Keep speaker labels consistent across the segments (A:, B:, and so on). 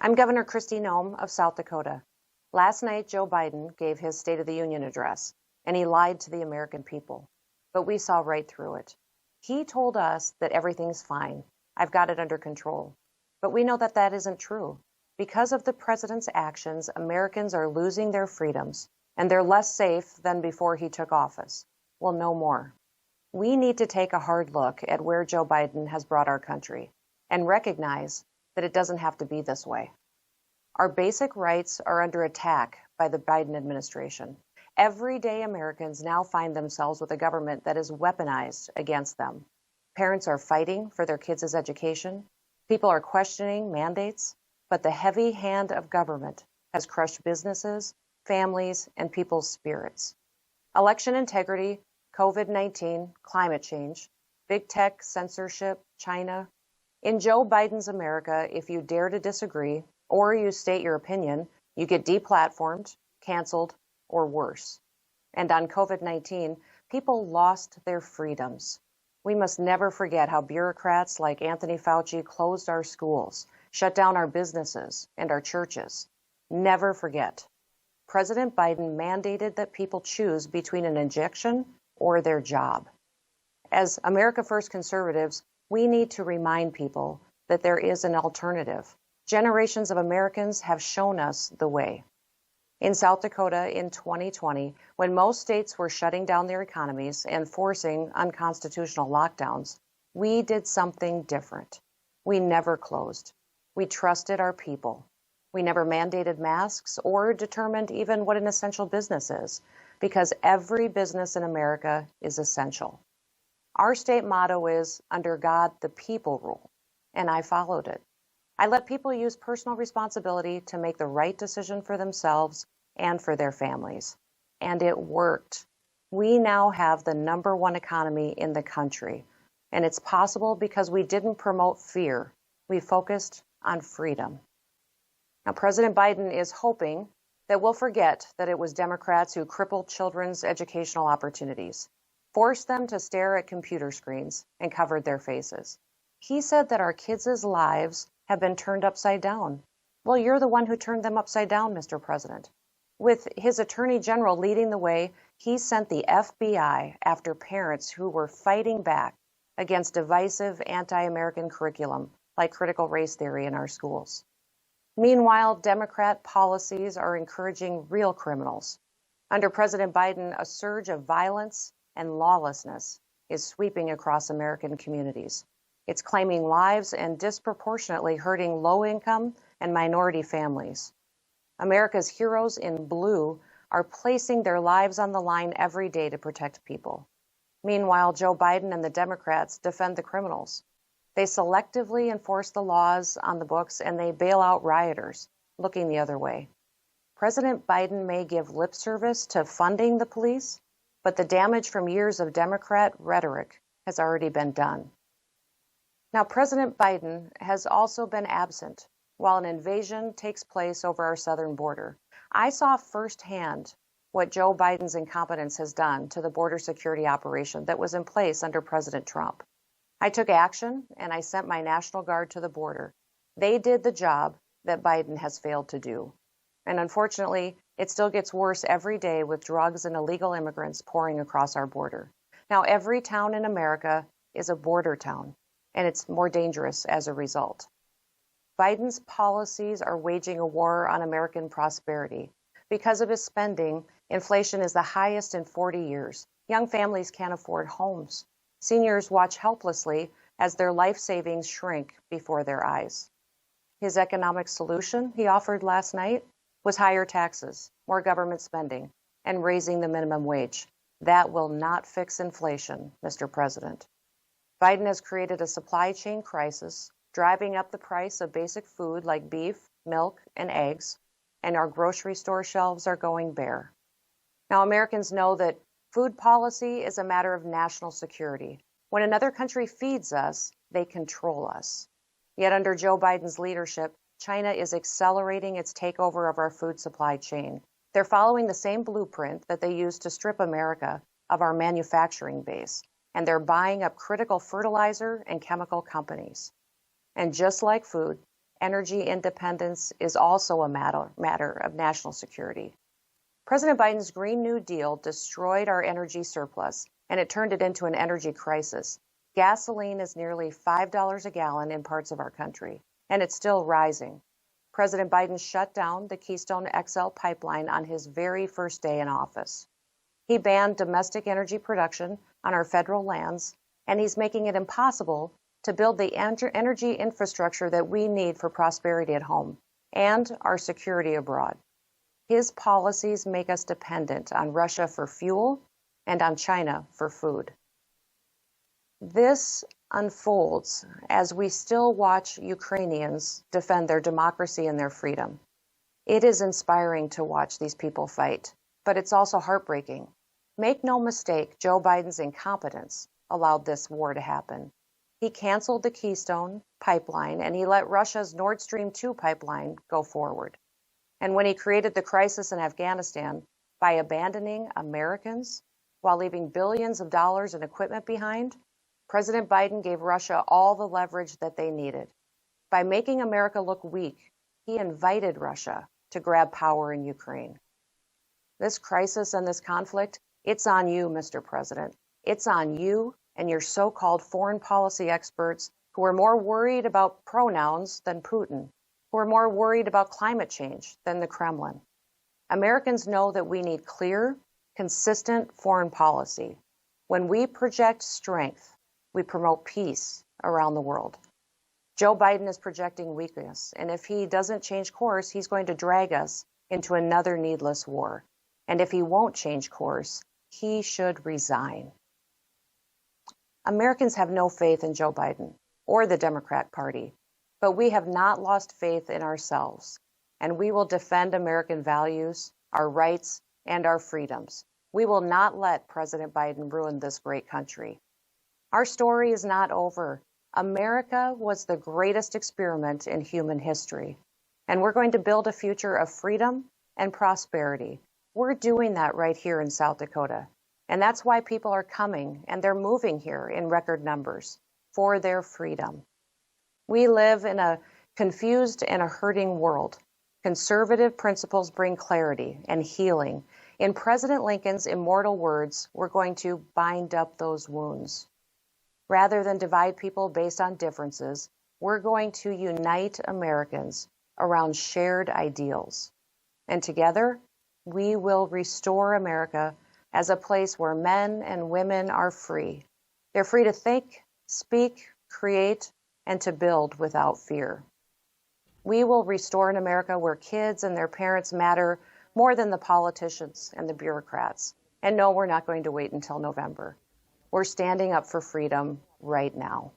A: I'm Governor Kristi Noem of South Dakota. Last night, Joe Biden gave his State of the Union address, and he lied to the American people. But we saw right through it. He told us that everything's fine. I've got it under control. But we know that that isn't true. Because of the president's actions, Americans are losing their freedoms, and they're less safe than before he took office. Well, no more. We need to take a hard look at where Joe Biden has brought our country and recognize that it doesn't have to be this way. Our basic rights are under attack by the Biden administration. Everyday Americans now find themselves with a government that is weaponized against them. Parents are fighting for their kids' education. People are questioning mandates, but the heavy hand of government has crushed businesses, families, and people's spirits. Election integrity, COVID-19, climate change, big tech, censorship, China. In Joe Biden's America, if you dare to disagree or you state your opinion, you get deplatformed, canceled, or worse. And on COVID-19, people lost their freedoms. We must never forget how bureaucrats like Anthony Fauci closed our schools, shut down our businesses and our churches. Never forget. President Biden mandated that people choose between an injection or their job. As America First conservatives, we need to remind people that there is an alternative. Generations of Americans have shown us the way. In South Dakota in 2020, when most states were shutting down their economies and forcing unconstitutional lockdowns, we did something different. We never closed. We trusted our people. We never mandated masks or determined even what an essential business is, because every business in America is essential. Our state motto is, under God, the people rule, and I followed it. I let people use personal responsibility to make the right decision for themselves and for their families. And it worked. We now have the #1 economy in the country, and it's possible because we didn't promote fear. We focused on freedom. Now, President Biden is hoping that we'll forget that it was Democrats who crippled children's educational opportunities, forced them to stare at computer screens, and covered their faces. He said that our kids' lives have been turned upside down. Well, you're the one who turned them upside down, Mr. President. With his Attorney General leading the way, he sent the FBI after parents who were fighting back against divisive anti-American curriculum like critical race theory in our schools. Meanwhile, Democrat policies are encouraging real criminals. Under President Biden, a surge of violence and lawlessness is sweeping across American communities. It's claiming lives and disproportionately hurting low-income and minority families. America's heroes in blue are placing their lives on the line every day to protect people. Meanwhile, Joe Biden and the Democrats defend the criminals. They selectively enforce the laws on the books and they bail out rioters, looking the other way. President Biden may give lip service to funding the police, but the damage from years of Democrat rhetoric has already been done. Now, President Biden has also been absent while an invasion takes place over our southern border. I saw firsthand what Joe Biden's incompetence has done to the border security operation that was in place under President Trump. I took action and I sent my National Guard to the border. They did the job that Biden has failed to do. And unfortunately, it still gets worse every day with drugs and illegal immigrants pouring across our border. Now, every town in America is a border town, and it's more dangerous as a result. Biden's policies are waging a war on American prosperity. Because of his spending, inflation is the highest in 40 years. Young families can't afford homes. Seniors watch helplessly as their life savings shrink before their eyes. His economic solution he offered last night was higher taxes, more government spending, and raising the minimum wage. That will not fix inflation, Mr. President. Biden has created a supply chain crisis, driving up the price of basic food like beef, milk, and eggs, and our grocery store shelves are going bare. Now, Americans know that food policy is a matter of national security. When another country feeds us, they control us. Yet under Joe Biden's leadership, China is accelerating its takeover of our food supply chain. They're following the same blueprint that they used to strip America of our manufacturing base, and they're buying up critical fertilizer and chemical companies. And just like food, energy independence is also a matter of national security. President Biden's Green New Deal destroyed our energy surplus, and it turned it into an energy crisis. Gasoline is nearly $5 a gallon in parts of our country, and it's still rising. President Biden shut down the Keystone XL pipeline on his very first day in office. He banned domestic energy production on our federal lands, and he's making it impossible to build the energy infrastructure that we need for prosperity at home and our security abroad. His policies make us dependent on Russia for fuel and on China for food. This unfolds as we still watch Ukrainians defend their democracy and their freedom. It is inspiring to watch these people fight, but it's also heartbreaking. Make no mistake, Joe Biden's incompetence allowed this war to happen. He canceled the Keystone pipeline and he let Russia's Nord Stream 2 pipeline go forward. And when he created the crisis in Afghanistan by abandoning Americans while leaving billions of dollars in equipment behind, President Biden gave Russia all the leverage that they needed. By making America look weak, he invited Russia to grab power in Ukraine. This crisis and this conflict, it's on you, Mr. President. It's on you and your so-called foreign policy experts who are more worried about pronouns than Putin, who are more worried about climate change than the Kremlin. Americans know that we need clear, consistent foreign policy. When we project strength, we promote peace around the world. Joe Biden is projecting weakness, and if he doesn't change course, he's going to drag us into another needless war. And if he won't change course, he should resign. Americans have no faith in Joe Biden or the Democrat Party, but we have not lost faith in ourselves, and we will defend American values, our rights, and our freedoms. We will not let President Biden ruin this great country. Our story is not over. America was the greatest experiment in human history, and we're going to build a future of freedom and prosperity. We're doing that right here in South Dakota. And that's why people are coming and they're moving here in record numbers for their freedom. We live in a confused and a hurting world. Conservative principles bring clarity and healing. In President Lincoln's immortal words, we're going to bind up those wounds. Rather than divide people based on differences, we're going to unite Americans around shared ideals. And together, we will restore America as a place where men and women are free. They're free to think, speak, create, and to build without fear. We will restore an America where kids and their parents matter more than the politicians and the bureaucrats. And no, we're not going to wait until November. We're standing up for freedom right now.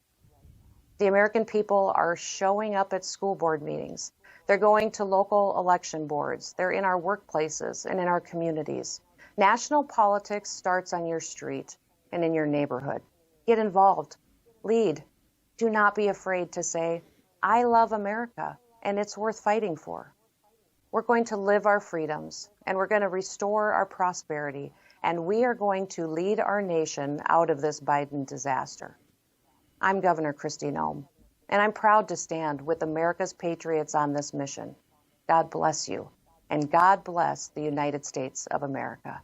A: The American people are showing up at school board meetings. They're going to local election boards. They're in our workplaces and in our communities. National politics starts on your street and in your neighborhood. Get involved. Lead. Do not be afraid to say, I love America, and it's worth fighting for. We're going to live our freedoms, and we're going to restore our prosperity, and we are going to lead our nation out of this Biden disaster. I'm Governor Kristi Noem, and I'm proud to stand with America's patriots on this mission. God bless you, and God bless the United States of America.